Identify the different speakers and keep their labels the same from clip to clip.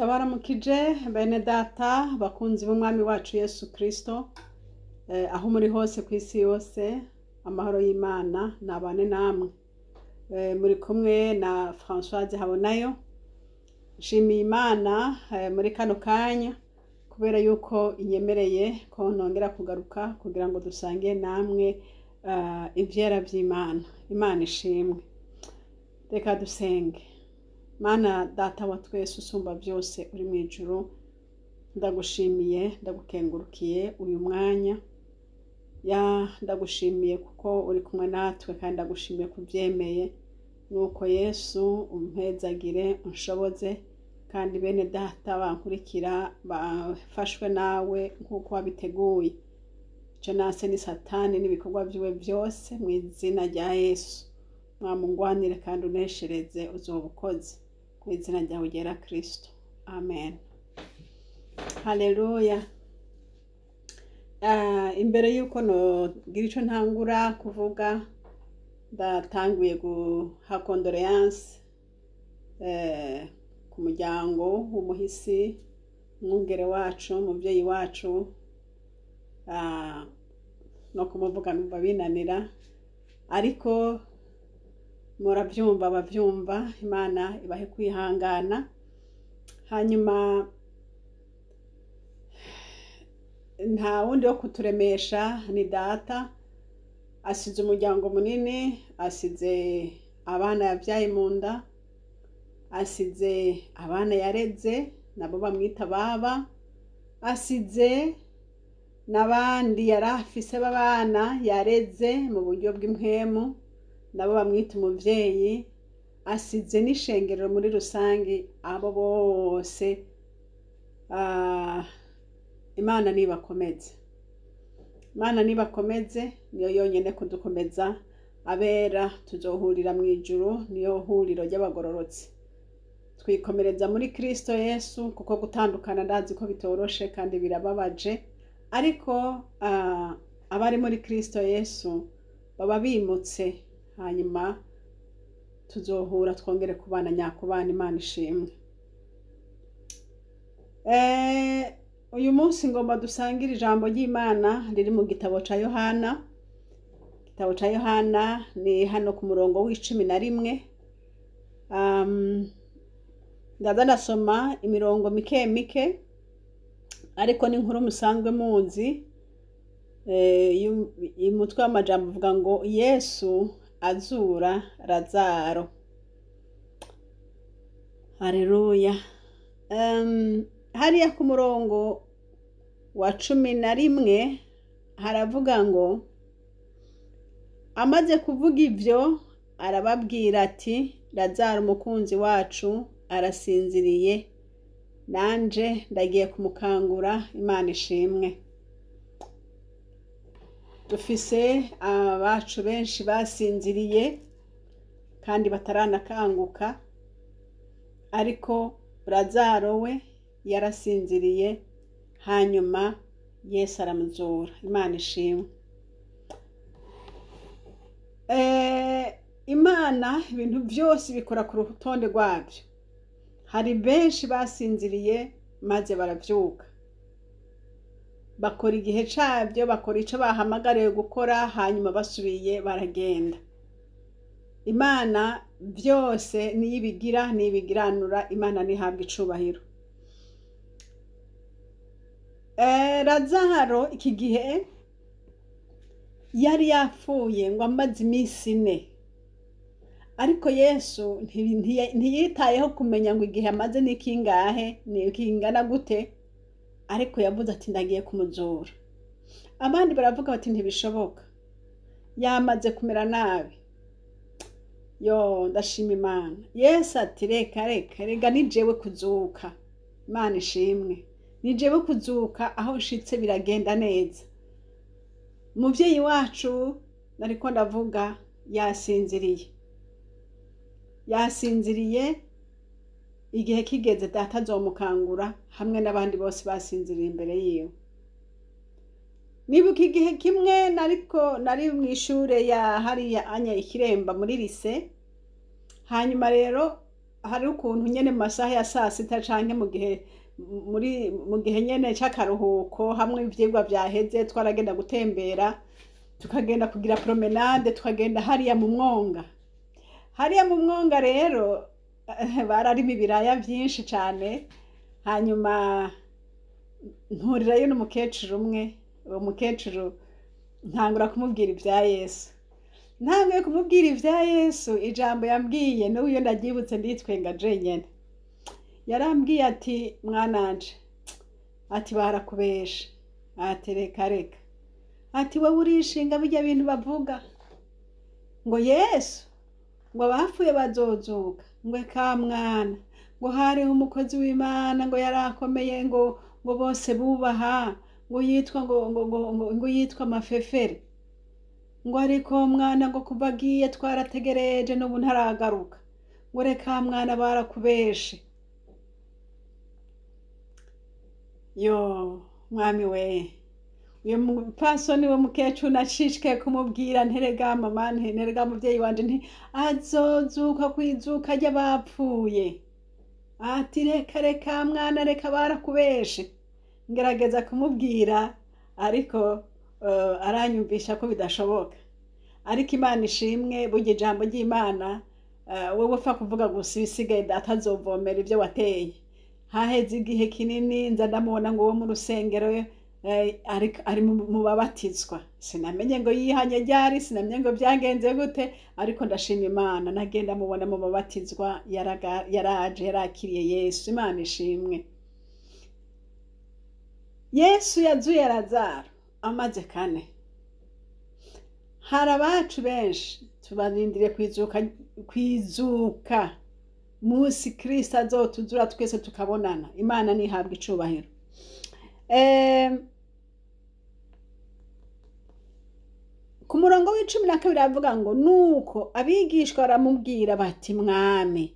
Speaker 1: Ndabaramukije bene data bakunzi b'umwami wacu Yesu Kristo, aho muri hose ku isi yose, amahoro y'Imana nabane namwe. Muri kumwe na Françoise Habonayo. Nshimiye Imana muri kano kanya kubera yuko inyemereye ko nongera kugaruka kugira ngo dusangiye namwe ivyera vy'Imana. Imana ishimwe. Reka dusenge. Mana data wa twese usumba byose uri mu ijuru, ndagushimiye ndagukengurukiye uyu mwanya, ndagushimiye kuko uri kumwe natwe kandi ndagushimiye kubyemeye. Nuko Yesu umpezagire unshoboze kandi bene data bankurikira bafashwe nawe nkuko wabiteguye. Ico nase ni Satani n'ibikorwa byiwe byose mu izina rya Yesu. Mwamungwanire kandi uneshereze uzobukoze ku izina ryawe ryera Kristo. Amen. Haleluya. Imbere yuko nogira ico ntangura kuvuga, ndatanguye guha condoléance ku muryango w'umuhisi mwungere wacu, umuvyeyi wacu, no kumuvuga numva binanira, ariko murabyumva bavyumva. Imana ibahe kwihangana. Hanyuma nta wundi wo kuturemesha ni data. Asize umuryango munini, asize abana yavyaye mu nda, asize abana yareze nabo bamwita baba, asize n'abandi yarafise b'abana yareze mu buryo bw'impwemu nabo bamwita umuvyeyi, asize n'ishengero muri rusangi. Abo bose Imana nibakomeze, Imana nibakomeze, niyo yonyene kudukomeza. Abera tuzohurira mu ijuru, niyo huriro ry'abagororotsi. Twikomereza muri Kristo Yesu, kuko gutandukana ndazi ko bitoroshe kandi birababaje, ariko abari muri Kristo Yesu baba bimutse, hanyuma tuzohura twongere kubana nyakubana. Imana ishimwe. Uyu munsi ngomba dusangire ijambo ry'Imana riri mu gitabo ca Yohana. Igitabo ca Yohana ni hano ku murongo w'11. Ndaza nasoma imirongo mike mike, ariko ni inkuru musanzwe muzi. Umutwe w'amajambo uvuga ngo Yesu azura Lazaro. Haleluya. Hariya ku murongo wa 11 haravuga ngo, amaze kuvuga ivyo arababwira ati, Lazaro umukunzi wacu arasinziriye, nanje ndagiye kumukangura. Imana ishimwe. Dufise abacu benshi basinziriye kandi bataranakanguka, ariko Lazaro we yarasinziriye, hanyuma Yesu aramuzura. Imana ishimwe. Imana ibintu byose bikora ku rutonde rwabyo. Hari benshi basinziriye maze baravyuka, bakora igihe cabyo, bakora ico bahamagariwe gukora, hanyuma basubiye baragenda. Imana byose niyibigiranura. Imana nihabwa icubahiro. Lazaro iki gihe yari yapfuye ngo amaze iminsi 4, ariko Yesu ntiyitayeho kumenya ngo igihe amaze ni kingahe, ni kingana gute, ariko yavuze ati ndagiye kumuzura. Abandi baravuga bati ntibishoboka, yamaze kumera nabi. Ndashima Imana. Yesu ati reka ni jewe kuzuka. Imana ishimwe. Ni jewe kuzuka, aho nshitse biragenda neza. Umuvyeyi wacu nariko ndavuga yasinziriye, igihe kigeze data azomukangura hamwe n'abandi bose basinziriye imbere yiwe. Nibuka igihe kimwe nari mw'ishure ya hariya Anya Ikiremba muri lise, hanyuma rero hari ukuntu nyene mu masaha ya saa sita canke mu gihe nyene c'akaruhuko hamwe ivyigwa vyaheze twaragenda gutembera tukagenda kugira promenade tukagenda hariya mu mwonga rero bararima ibiraya vyinshi cane hanyuma mpurirayo n'umukecuru umwe uwo mukecuru ntangura kumubwira ivya Yesu ntanguye kumubwira ivya Yesu ijambo yambwiye n'uyo ndaryibutse nditwenga jenyene yarambwiye ati mwananje ati barakubesha ati reka ati wowe urishinga bijya bintu bavuga ngo Yesu ngo abapfuye bazozuka ngo eka mwana ngo hariho umukozi w'Imana ngo yarakomeye ngo bose bubaha ngo yitwa ngo yitwa Mafefere ngo ariko mwana ngo kuva agiye twarategereje n'ubu ntaragaruka ngo reka mwana barakubeshe. Yo mwami we uyo mupasoni we mukecuru nacishike kumubwira nterega mama nterega muvyeyi wanje nti azozuka kwizuka ry'abapfuye ati reka mwana reka barakubeshe ngerageza kumubwira ariko aranyumvisha ko bidashoboka ariko Imana ishimwe burya ijambo ry'Imana wowe upfa kuvuga gusa ibisigaye atazovomera ibyo wateye haheze igihe kinini nza ndamubona ngo wo mu rusengero ari mu babatizwa sinamenye ngo yihanye ryari sinamenye ngo byagenze gute ariko ndashima Imana nagenda mubona mu babatizwa yaraje yarakiriye Yesu. Imana ishimwe. Yesu yazuye Lazaro amaze kane hari abacu benshi tubarindire kwizuka musi Kristo azotuzura twese tukabonana. Imana nihabwa icubahiro. Ku murongo w'12 avuga ngo nuko abigishwa baramubwira bati mwami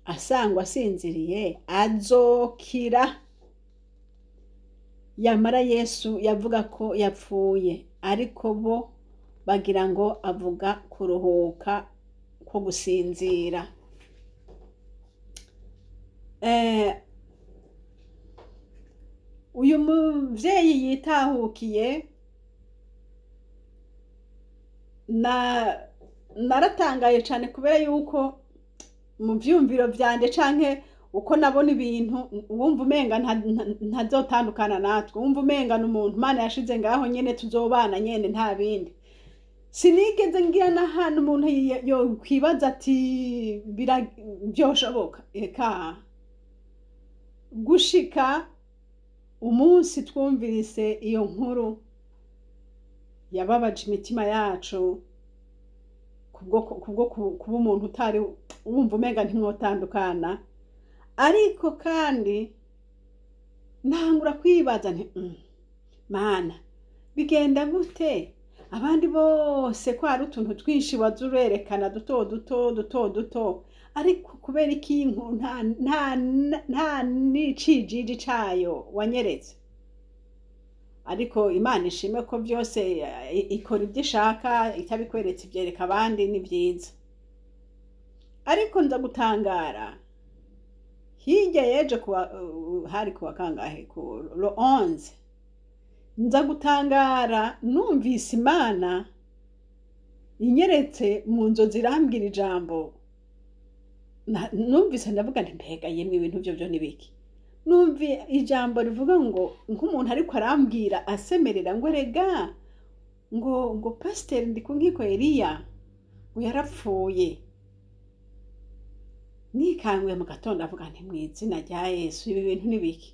Speaker 1: asangwa asinziriye azokira. Yamara Yesu yavuga ko yapfuye ariko bo bagira ngo avuga kuruhuka ko gusinzira. Uyu muvyeyi yitahukiye naratangaye cyane kubera yuko mu vyumviro vyanje canke uko nabona ibintu wumva umenga ntazotandukana natwe wumva umenga n'umuntu Imana yashize ngaho nyene tuzobana nyene nta bindi. Sinigeze ngira n'ahantu umuntu yo kwibaza ati byoshoboka eka gushika umunsi twumvirise iyo nkuru yababaje imitima yacu kubwo kuba umuntu utari wumva umenga ntimwotandukana ariko kandi ntangura kwibaza nti Mana bigenda gute abandi bose ko hari utuntu twinshi wazurerekana duto ariko kubera iki nta nicijiji cayo wanyeretse. Ariko Imana ishime ko byose ikora ibyo ishaka itabikweretse ibyereka abandi ni byiza. Ariko nza gutangara hirya yeje hari kuwa kangahe ku lo 11 nza gutangara numvise Imana inyeretse mu nzozi irambwira ijambo numvise ndavuga nti mbega yemwe ibintu byo nibiki. Numvi ijambo rivuga ngo nk'umuntu ariko arambwira asemerera ngo rega ngo pastor ndikunkiko Eliya ngo yarapfuye. Nikanguye mu gatondo avuga nti mwizina rya Yesu ibi bintu nibiki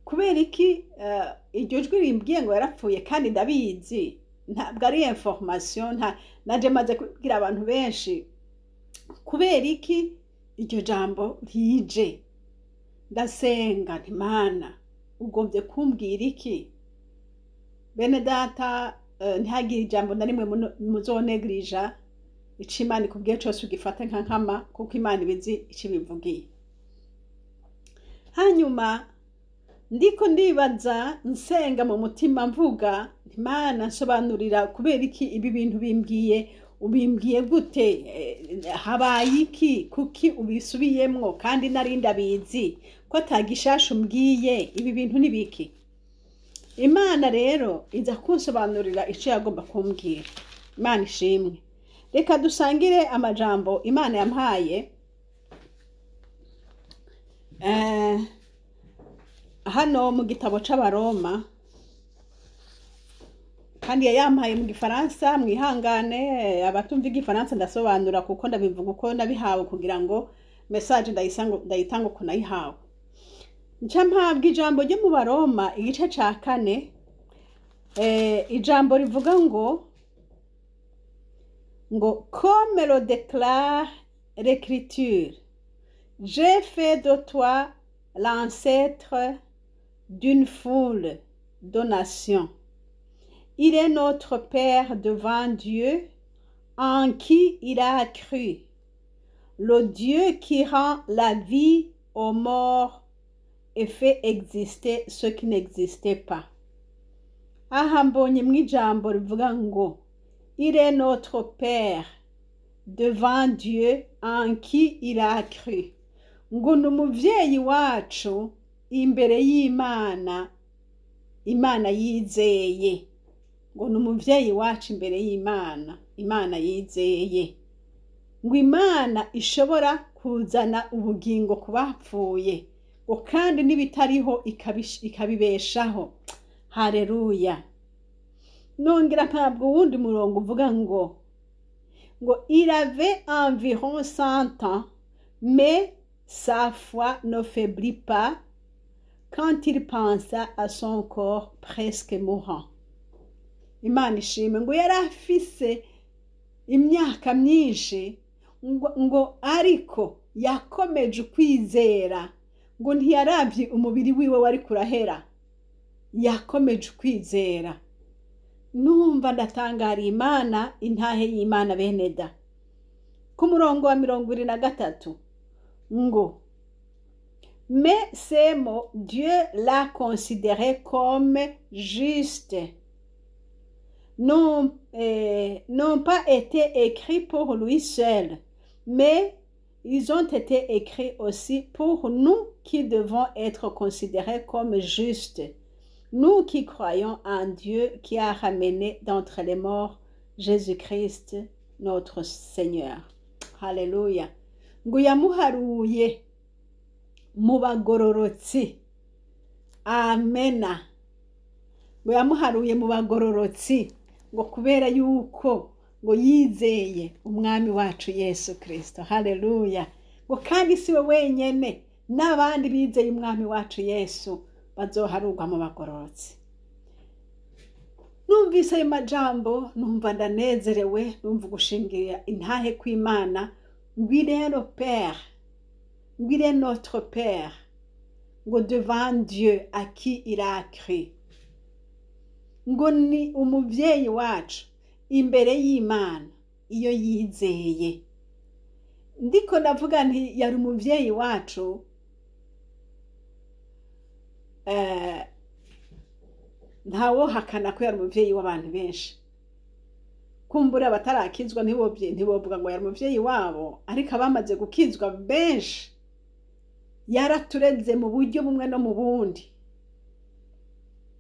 Speaker 1: kubera iki iryo jwi rimbwiye ngo yarapfuye kandi ndabizi ntabwo ari information naje maze kugira abantu benshi kubera iki iryo jambo rije. Ndasenga nti Mana ugombye kumbwira iki bene data ntihagire ijambo na rimwe muzonegrija ico Imana ikubwiye cose ugifata nka nkama kuko Imana ibizi ico bivugiye. Hanyuma ndiko ndibaza nsenga mu mutima mvuga nti Mana nsobanurira kubera iki ibi bintu bimbwiye ubimbwiye gute? Habaye iki? Kuki ubisubiyemwo kandi nari ndabizi ko atagishasha umbwiye? Ibi bintu ni biki? Imana rero iza kunsobanurira icyo yagomba kumbwira. Imana ishimwe. Reka dusangire amajambo Imana yampaye hano mu gitabo c'Abaroma, kandi yampaye mu Gifaransa. Mwihangane abatumva Igifaransa ndasobanura kuko ndabivuga uko nabihawe kugira ngo message ndayitanga uko nayihawe. Nca mpabwa ijambo ryo mu Baroma igice ca 4, ijambo rivuga ngo comme le déclare l'écriture, j'ai fait de toi l'ancêtre d'une foule de nations. Il est notre Père devant Dieu, en qui il a cru, le Dieu qui rend la vie aux morts et fait exister ce qui n'existait pas. Aha mbonye mw'ijambo rivuga ngo il est notre Père devant Dieu en qui il a cru. Ngo ni umuvyeyi wacu imbere y'Imana, Imana yizeye. Ngo ni umuvyeyi wacu imbere y'Imana, Imana yizeye. Ngo Imana ishobora kuzana ubugingo ku bapfuye, ngo kandi n'ibitariho ikabibeshaho. Haleluya. Nongera mpabwa uwundi murongo uvuga ngo il avait environ 100 ans, mais sa foi ne faiblit pas quand il pensa à son corps presque mourant. Imana ishimwe. Ngo yari afise imyaka myinshi, ngo ariko yakomeje kwizera, ngo ntiyaravye umubiri wiwe wari kurahera, yakomeje kwizera. Numva ndatangara Imana, intahe y'Imana beneda. Ku murongo wa 23 ngo mais ces mots Dieu l'a considéré comme juste, n'ont pas été écrits pour lui seul, mais ils ont été écrits aussi pour nous qui devons être considérés comme justes, nous qui croyons en Dieu qui a ramené d'entre les morts Jésus-Christ notre Seigneur. Haleluya. Ngo yamuharuye mu bagororotsi. Amena. Ngo yamuharuye mu bagororotsi, ngo kubera yuko ngo yizeye umwami wacu Yesu Kristo. Haleluya. Ngo kandi siwe wenyene, n'abandi bizeye umwami wacu Yesu bazoharurwa mu bagororotsi. Numvise ayo majambo numva ndanezerewe, numva gushingira intahe kw'Imana. Ngo il est le Père, ngo il est notre Père, ngo devant Dieu à qui il a cru. Ngo ni umuvyeyi wacu imbere y'Imana iyo yizeye. Ndiko ndavuga nti yari umuvyeyi wacu, ntawo hakana ko yari umuvyeyi w'abantu benshi. Kumbura batarakizwa ntibovuga ngo yari umuvyeyi wabo, ariko abamaze gukizwa benshi yaratureze mu buryo bumwe no mu bundi.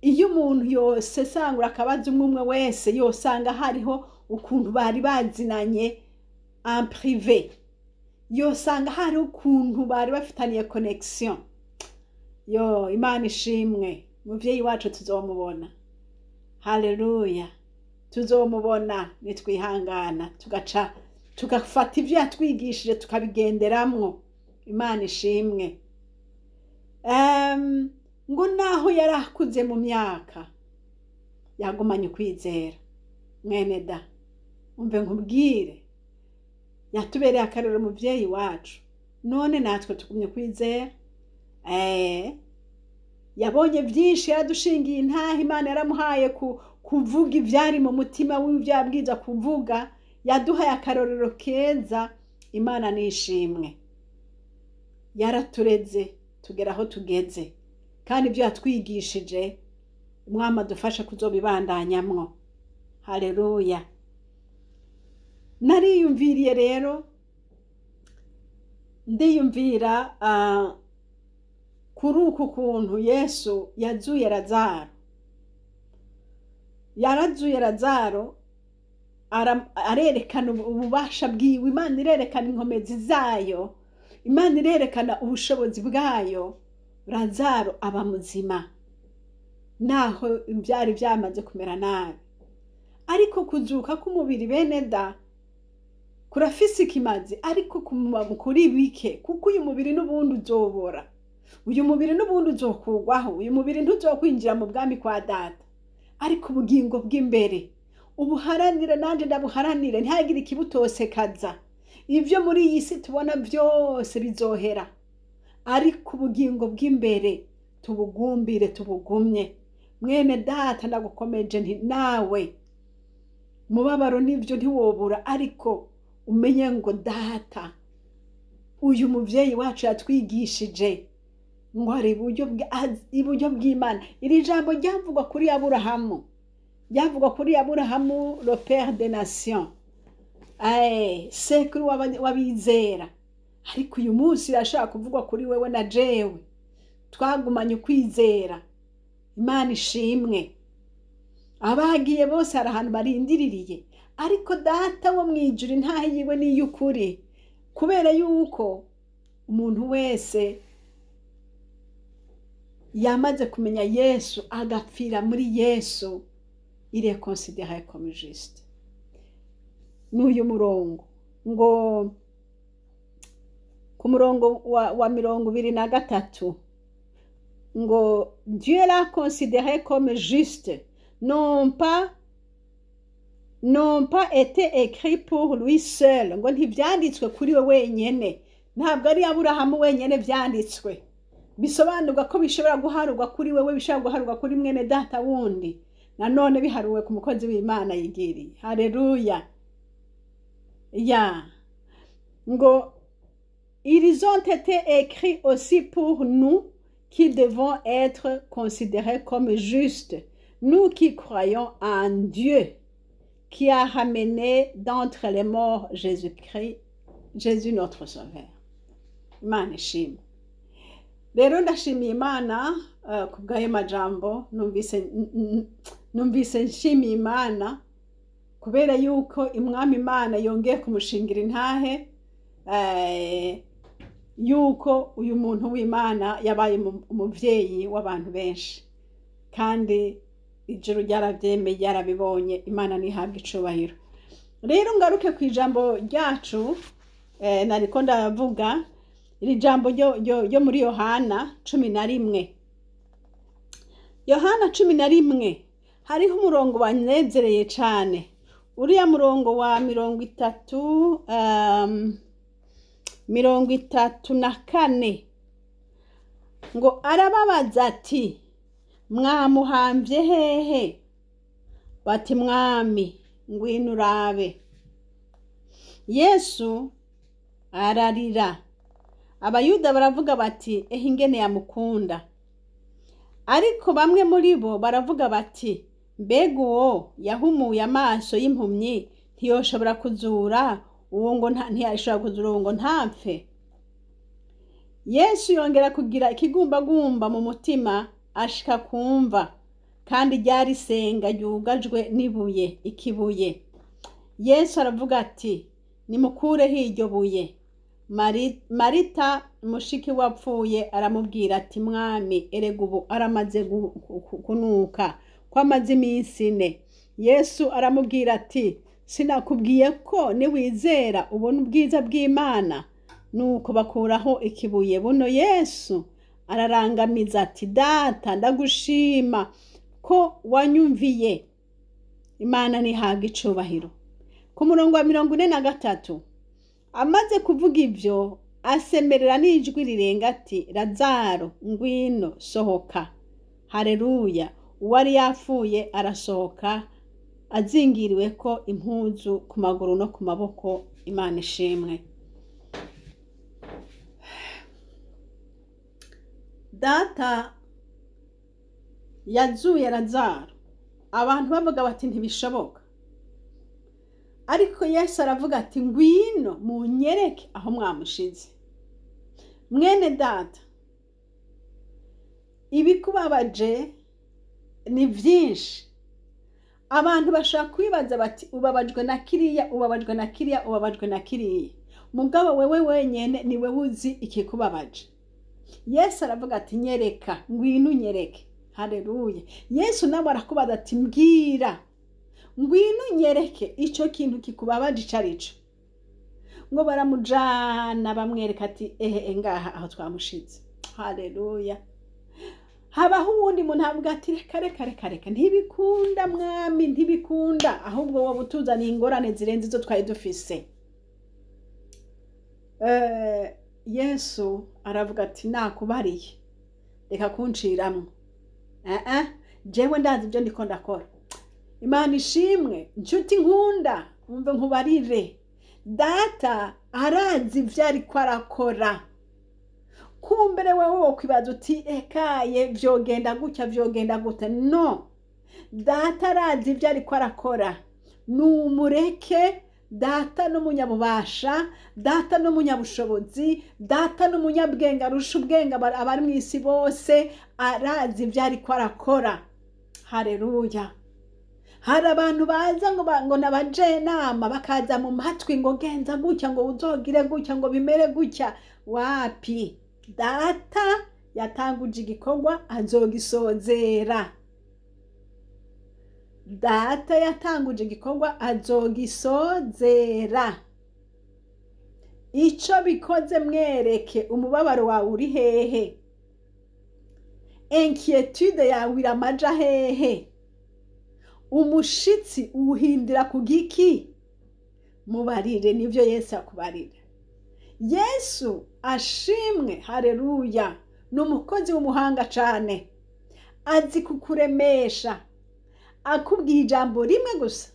Speaker 1: Iyo umuntu yose sangura akabaza umwe wese yosanga hariho ukuntu bari bazinanye en privé, yosanga hari ukuntu bari bafitaniye connection. Yo, Imana ishimwe. Muvyeyi wacu tuzomubona. Haleluya. Tuzomubona nitwihangana tugafata ivyo yatwigishije tukabigenderamwo. Imana ishimwe. Ngo naho yarakuze mu myaka yagumanye kwizera. Mwene da, umve nkubwire, yatubereye akarero muvyeyi wacu, none natwe tugumye kwizera. Yabonye byinshi, yaradushingiye intahe. Imana yaramuhaye kuvuga ivyari mu mutima w'ivyo yabwiza kuvuga, yaduhaye akarorero keza. Imana nishimwe. Yaratureze tugera aho tugeze, kandi ibyo yatwigishije umwami adufasha kuzobibandanyamwo. Haleluya. nariyumviriye rero ndiyumvira kuri uku kuntu Yesu yazuye Lazaro. Yarazuye Lazaro, arerekana ububasha bwiwe. Imana irerekana inkomezi zayo, Imana irerekana ubushobozi bwayo. Lazaro aba muzima naho byari byamaze kumera nabi. Ariko kuzuka k'umubiri bene da kurafise ikimazi, ariko kuri bike, kuko uyu mubiri n'ubundi uzobora, uyu mubiri n'ubundi uzokugwaho, uyu mubiri ntuzokwinjira mu bwami kwa data. Ariko ubugingo bw'imbere ubuharanire, nanje ndabuharanire, ntihagire ikibutosekaza. Ivyo muri iyi si tubona byose bizohera, ariko ubugingo bw'imbere tubugumbire, tubugumye. Mwene data ndagukomeje nti nawe mubabaro nivyo ntiwobura, ariko umenye ngo data, uyu muvyeyi wacu yatwigishije ngo ari iburyo bw'Imana. Iri jambo ryavugwa kuri Aburahamu, le père des nations, sekuru wabizera. Ariko uyu munsi irashaka kuvugwa kuri wewe na jewe, twagumanye ukwizera. Imana ishimwe. Abagiye bose hari ahantu barindiririye, ariko data wo mwijuru intahe yiwe ni y'ukuri, kubera yuko umuntu wese yamaze kumenya Yesu, agapfira muri Yesu, il est considéré comme juste. N'uyu murongo ngo ku murongo wa 23 ngo Dieu l'a considéré comme juste, non pas été écrit pour lui seul. Ngo ntibyanditswe kuri we wenyene, ntabwo ari Aburahamu wenyene byanditswe. Bisobanurwa ko bishobora guharurwa kuri wewe, bishobora guharurwa kuri mwene data wundi, nanone biharuwe ku mukozi w'Imana yigiriye. Haleluya. Ngo ils ont été écrits aussi pour nous qui devons être considérés comme justes, nous qui croyons en Dieu qui a ramené d'entre les morts Jésus-Christ, Jésus notre Sauveur. Imana ishimwe. Rero ndashimiye Imana kubgaye majambo, numvise nshimiye Imana kubera yuko Umwami Imana yongeye kumushingira intahe, yuko uyu muntu w'Imana yabaye umuvyeyi w'abantu benshi, kandi ijuru ryaravyemeye, yarabibonye. Imana nihabwe icubahiro. Rero ngaruke ku ijambo ryacu, nariko ndavuga iri jambo ryo muri Yohana 11. Yohana 11 hariho umurongo wanezereye cyane, uriya murongo wa 34 ngo arababaza ati, mwamuhambye hehe? Bati, mwami ngwino urabe. Yesu ararira. Abayuda baravuga bati, ingene yamukunda. Ariko bamwe muri bo baravuga bati, mbega uwo yahumuye amaso y'impumyi ntiyoshobora kuzura uwo ngo ntiyashobora kuzura uwo ngo ntapfe? Yesu yongera kugira ikigumbagumba mu mutima, ashika kumva, kandi ryari senga ryugajwe n'ibuye, ikibuye. Yesu aravuga ati, nimukureho iryo buye. Marita mushiki wapfuye aramubwira ati, mwami erega ubu aramaze kunuka, ko amaze iminsi 4. Yesu aramubwira ati, sinakubwiye ko niwizera ubona ubwiza bw'Imana? Nuko bakuraho ikibuye. Buno Yesu ararangamiza ati, data ndagushima ko wanyumviye. Imana nihabwe icubahiro. Ku murongo wa 43 amaze kuvuga ivyo, asemerera n'ijwi rirenga ati, Lazaro ngwino sohoka. Haleluya. Uwari yapfuye arasohoka, azingiriwe ko impuzu ku maguru no ku maboko. Imana ishimwe. Data yazuye Lazaro. Abantu bavuga bati ntibishoboka, ariko Yesu aravuga ati ngwino munyereke aho mwamushize. Mwene data, ibikubabaje ni byinshi. Abantu bashaka kwibaza bati ubabajwe na kiriya, ubabajwe na kiriya, ubabajwe na kiriya. Mugabo wewe wenyene niwe uzi ikikubabaje. Yesu aravuga ati nyereka, ngwino unyereke. Haleluya. Yesu nawe arakubaza ati mbwira, ngwino unyereke icyo kintu kikubabaje icarico. Ngo baramujana bamwereka ati ngaha aho twamushize. Haleluya. Habaho uwundi muntu avuga ati reka ntibikunda mwami, ntibikunda, ahubwo wowe utuzaniye ingorane zirenze izo twari dufise. Yesu aravuga ati nakubariye, reka kunciramwo. Jewe ndazi ibyo ndiko ndakora. Imana ishimwe, nshuti nkunda, umve nkubarire. Data arazi ibyo ariko arakora. Kumbere wewe wokwibaza uti ekaye vyogenda gutya vyogenda gute. No, data arazi ibyo ariko arakora. Numureke. Data n'umunyabubasha, data n'umunyabushobozi, data n'umunyabwenge arusha ubwenge abari mu isi bose, arazi ibyo ariko arakora. Haleluya. Hari abantu baza ngo nabajenama bakaza mu matwi ngo genza gutya, ngo uzogire gutya, ngo bimere gutya. Wapi? Data yatanguje igikorwa azogisozera. Data yatanguje igikorwa azogisozera. Ico bikoze mwereke umubabaro wawe uri hehe. Inquiétude yawe iramaja hehe. Umushitsi uhindira ku giki. Mubarire, nivyo Yesu akubarira. Yesu ashimwe. Haleluya. N'umukozi w'umuhanga cane, azi kukuremesha. Akubwiye ijambo rimwe gusa.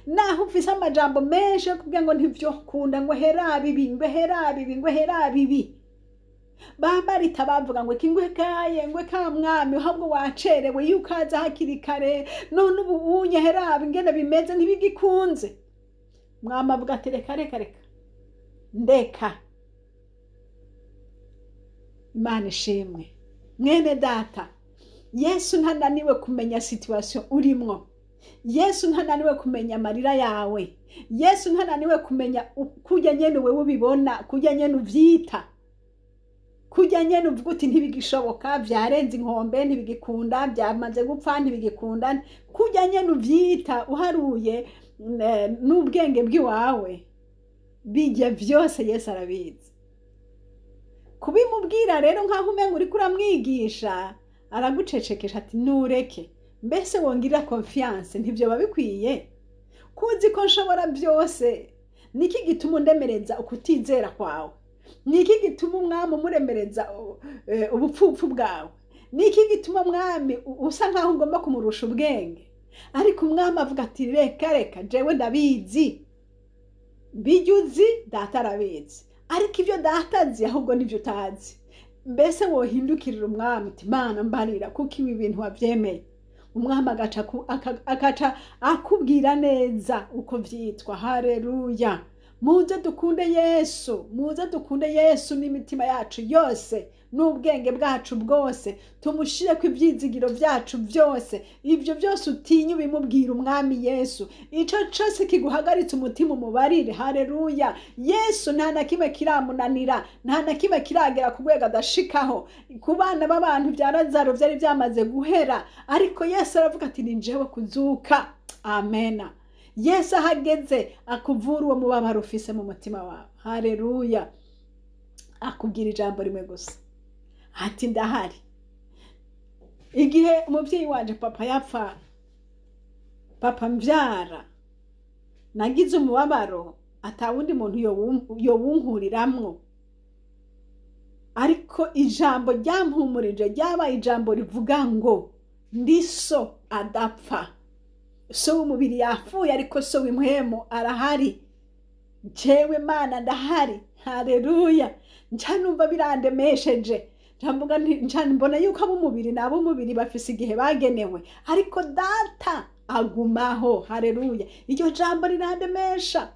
Speaker 1: Naho ufise amajambo menshi yo kubwira ngo ntivyokunda, ngo hera bibi, ngo hera bibi, ngo hera bibi. Bamarita bavuga ngo kingwe kaye, ngwe ka mwami, ahubwo wacerewe yukaza hakiri kare, none ubu unye hera bingene bimeze ntibigikunze. Mwama avuga ati reka. Ndeka. Imana ishimwe. Mwene data, Yesu ntananiwe kumenya situation urimwo. Yesu ntananiwe kumenya amarira yawe. Yesu ntananiwe kumenya kujya nyene wewe ubibona, kujya nyene uvyita, kujya nyene uvuga uti ntibigishoboka, vyarenze inkombe, ntibigikunda, byamaze gupfa, ntibigikunda. Kujya nyene uvyita uharuye n'ubwenge bw'iwawe, bijya vyose Yesu arabizi. Kubimubwira rero nkaho umenga uri kuramwigisha, aragucecekesha ati nureke. Mbese wongirira confiance, ntibyo babikwiye. Kuzi ko nshobora byose, niki gituma undemereza ukutizera kwawe? Niki gituma umwami umuremereza ubupfupfu bwawe? Niki gituma mwami usa nkaho ugomba kumurusha ubwenge? Ariko umwami avuga ati reka jewe ndabizi. Bijuzi data arabizi. Ariko ibyo data azi ahubwo nivyo utazi. Mbese wohindukirira umwami uti Mana mbarira kuko ibi bintu wavyemeye. Umwami agaca akubwira neza uko vyitwa. Haleluya. Muze dukunde Yesu, muze dukunde Yesu n'imitima yacu yose, n'ubwenge bwacu bwose, tumushire ku ibyizigiro byacu byose. Ibyo byose utinye ubimubwira umwami Yesu. Ico cyose kiguhagaritse umutima umubarire. Haleluya. Yesu nta na kimwe kiramunanira, nta na kimwe kiragera ku rwego adashikaho. Ku bana b'abantu bya Lazaro byari byamaze guhera, ariko Yesu aravuga ati ni jewe kuzuka. Amena. Yesu ahageze akuvura uwo mubabaro ufise mu mutima wawe. Haleluya. Akubwira ijambo rimwe gusa ati ndahari. Igihe umubyeyi wanje papa yapfa, papa mbyara, nagize umubabaro atawundi muntu yowunkuriramwo, ariko ijambo ryampumurije ryabaye ijambo rivuga ngo ndi so adapfa. So w'umubiri yapfuye ariko so w'impwemu arahari. Jewe Mana ndahari. Haleluya. Ncanumva birandemesheje. Mbona yuko ab'umubiri n'ab'umubiri bafise igihe bagenewe, ariko data agumaho. Haleluya, iryo jambo rirandemesha.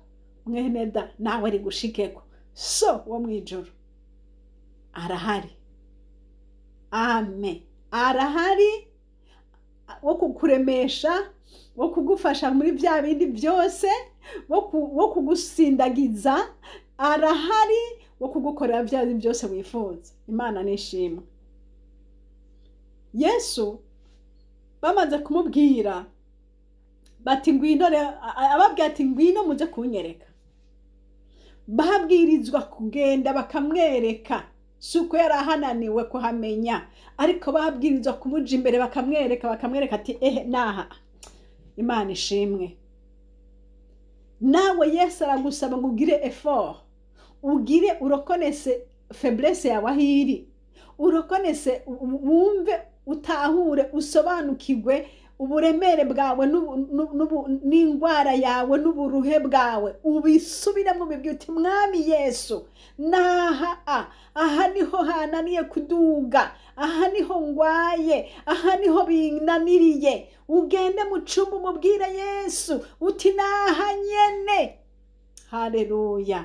Speaker 1: Mwene da, nawe rigushikeko. So wo mwijuru arahari. Amen. Arahari wo kukuremesha, wo kugufasha muri bya bindi byose, wo kugusindagiza. Arahari wo kugukorera bya bindi byose wifuza. Imana nishimwe. Yesu bamaze kumubwira bati ngwino, ababwira ati ngwino muje kunyereka. Babwirizwa kugenda bakamwereka. Suko yarahananiwe kuhamenya, ariko babwirizwa kumuja imbere bakamwereka ati naha. Imana ishimwe. Nawe Yesu aragusaba ngo ugire effort, ugire urokonese faiblesse yawe ahiri, urokonese wumve, utahure, usobanukirwe uburemere bwawe n'ingwara yawe n'uburuhe bwawe. Ubisubiremo bibwira uti mwami Yesu, aha niho hananiye kuduga, aha niho ngwaye, aha niho binaniriye. Ugende mu cumba umubwire Yesu uti naha nyene. Haleluya.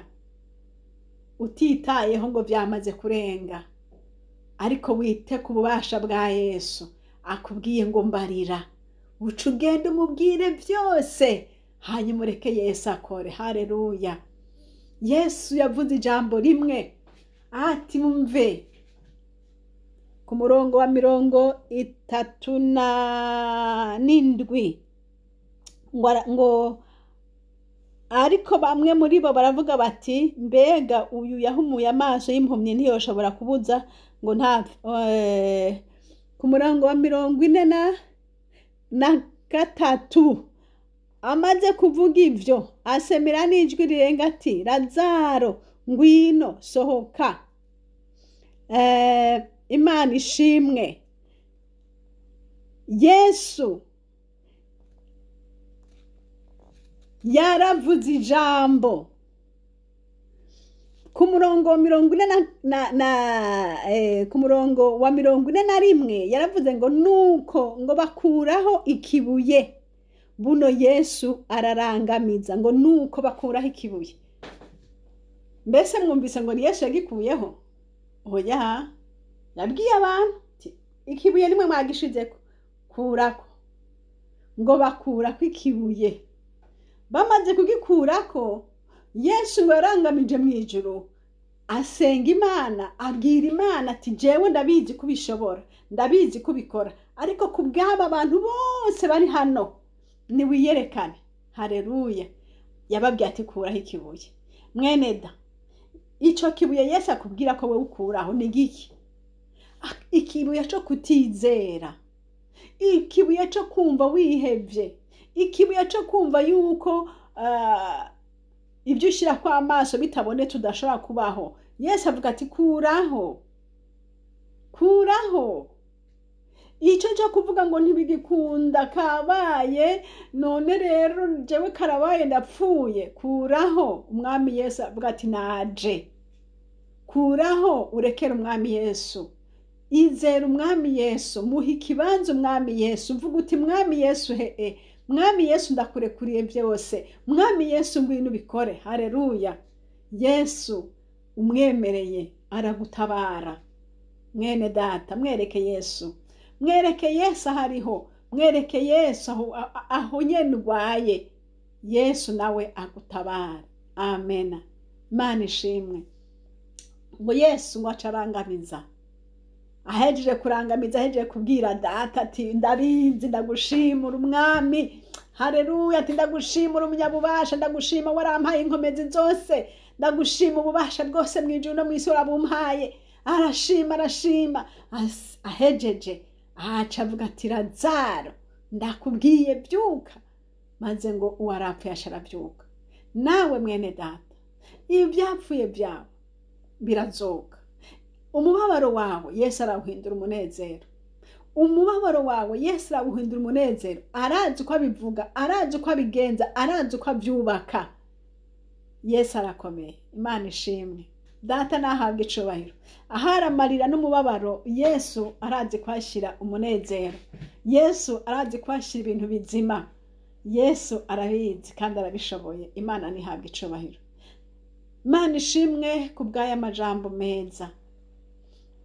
Speaker 1: Utitayeho ngo byamaze kurenga, ariko wite ku bubasha bwa Yesu. Akubwiye ngo mbarira, uca ugende umubwire byose, hanyuma ureke Yesu akore. Haleluya. Yesu yavuze ijambo rimwe ati mumve, ku murongo wa 37 ngo ariko bamwe muri bo baravuga bati mbega uyu yahumuye amaso y'impumyi ntiyoshobora kubuza ngo nta. Ku murongo wa 43 amaze kuvuga ivyo asemera n'ijwi rirenga ati Lazaro ngwino sohoka. Imana ishimwe. Yesu yaravuze ijambo ku murongo wa 41 yaravuze ngo nuko ngo bakuraho ikibuye. Buno Yesu ararangamiza ngo nuko bakuraho ikibuye. Mbese mwumvise ngo Yesu yagikuyeho? Oya, yabwiye abantu ikibuye nimwe mwagishizeko, kurako. Ngo bakurako ikibuye. Bamaze kugikurako, Yesu ngo yarangamije mu ijuru, asenga Imana, abwira Imana ati jewe ndabizi kubishobora, ndabizi kubikora, ariko kubwaba abantu bose bari hano niwiyerekane. Haleluya. Yababwiye ati kuraho ikibuye. Mwene da, ico kibuye Yesu akubwira ko we ukuraho ni giki? Ikibuye cyo kutizera, ikibuye cyo kumva wihevye, ikibuye cyo kumva yuko ibyo ushira kwa amaso bitabone tudashobora kubaho. Yesu avuga ati kuraho, kuraho. Icyo cyo kuvuga ngo ntibigikunda kabaye, none rero jewe karabaye ndapfuye. Kuraho. Umwami Yesu avuga ati naje. Kuraho, urekera umwami Yesu. Izera umwami Yesu, muha ikibanza umwami Yesu. Uvuga uti mwami Yesu mwami Yesu ndakurekuriye byose, mwami Yesu ngwino ubikore. Haleluya. Yesu umwemereye aragutabara. Mwene data, mwereke Yesu, mwereke Yesu ahariho, mwereke Yesu aho nyene urwaye. Yesu nawe agutabara. Amen. Imana ishimwe. Ngo Yesu ngo acarangamiza, ahejeje kurangamiza, ahejeje kubwira data ati ndabizi, ndagushimura umwami. Haleluya. Ati ndagushimura umunyabubasha, ndagushima warampaye inkomezi zose, ndagushima ububasha bwose mu ijuru no mu isi warabumpaye. Arashima. Ahejeje aca avuga ati Lazaro ndakubwiye byuka. Maze ngo uwarapfuye asharabyuka. Nawe mwene data, ibyapfuye byawe birazoka. Umubabaro wawe Yesu arawuhindura umunezero. Umubabaro wawe Yesu arawuhindura umunezero. Arazi uko abivuga, arazi uko abigenza, arazi uko abyubaka. Yesu arakomeye. Imana ishimwe. Data nahabwa icubahiro. Ahari amarira n'umubabaro, Yesu arazi kwashira umunezero. Yesu arazi kwashira ibintu bizima. Yesu arabizi kandi arabishoboye. Imana ntihabwe icubahiro. Imana ishimwe ku bw'aya majambo meza.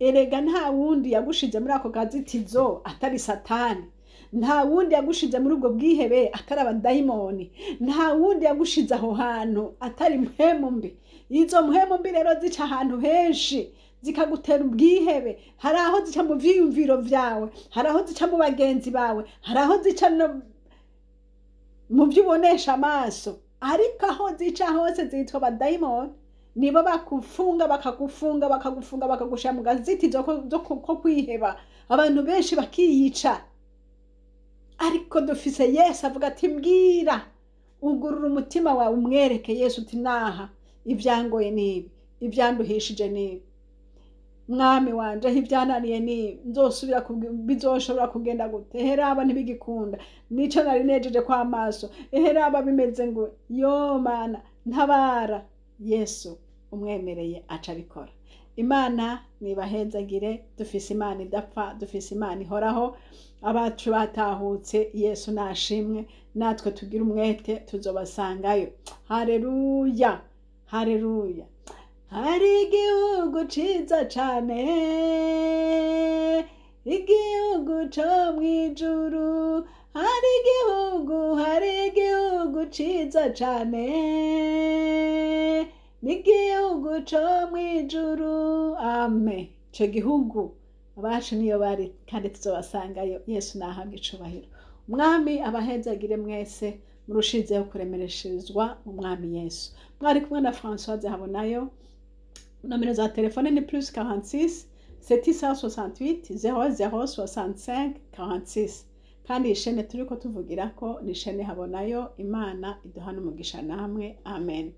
Speaker 1: Erega nta wundi yagushize muri ako kazitizo atari Satani. Nta wundi yagushize muri ubwo bwihebe atari abadayimoni. Nta wundi yagushize aho hantu atari mpwemu mbi. Izo mpwemu mbi rero zica ahantu henshi zikagutera ubwihebe. Hari aho zica mu vyiyumviro vyawe, hari aho zica mu bagenzi bawe, hari aho zica no mu vyubonesha amaso. Ariko aho zica hose zitwa abadayimoni. Nibo bakufunga bakagushira mu gazitizo ko kwiheba. Abantu benshi bakiyica. Ariko dufise Yesu avuga ati mbwira, ugurura umutima wawe umwereke Yesu uti naha ivyangoye nibi, ivyanduhishije nibi. Mwami wanje ivyananiye nibi, nzosubira bizoshobora kugenda gute? Heraba ntibigikunda, nico nari nejeje kwa maso. Heraba bimeze ngo yo Mana ntabara. Yesu umwemereye aca bikora. Imana nibahezagire. Dufise Imana idapfa, dufise Imana ihoraho. Abacu batahutse Yesu nashimwe, natwe tugira umwete tuzobasangayo. Haleluya, haleluya. Hari igihugu ciza cane, igihugu co mwijuru. Hari igihugu ciza cane, n'igihugu co mwijuru. Amen. Ico gihugu abacu niyo bari kandi tuzobasangayo. Yesu nahabwe icubahiro. Umwami abahezagire mwese, murushizeho kuremeresherezwa mu Mwami Yesu. Mwari kumwe na Françoise Habonayo. Nomero za telefone ni +46 768 0065 46. Kandi ishene turiko tuvugirako ni ishene Habonayo. Imana iduhane umugisha namwe. Amen.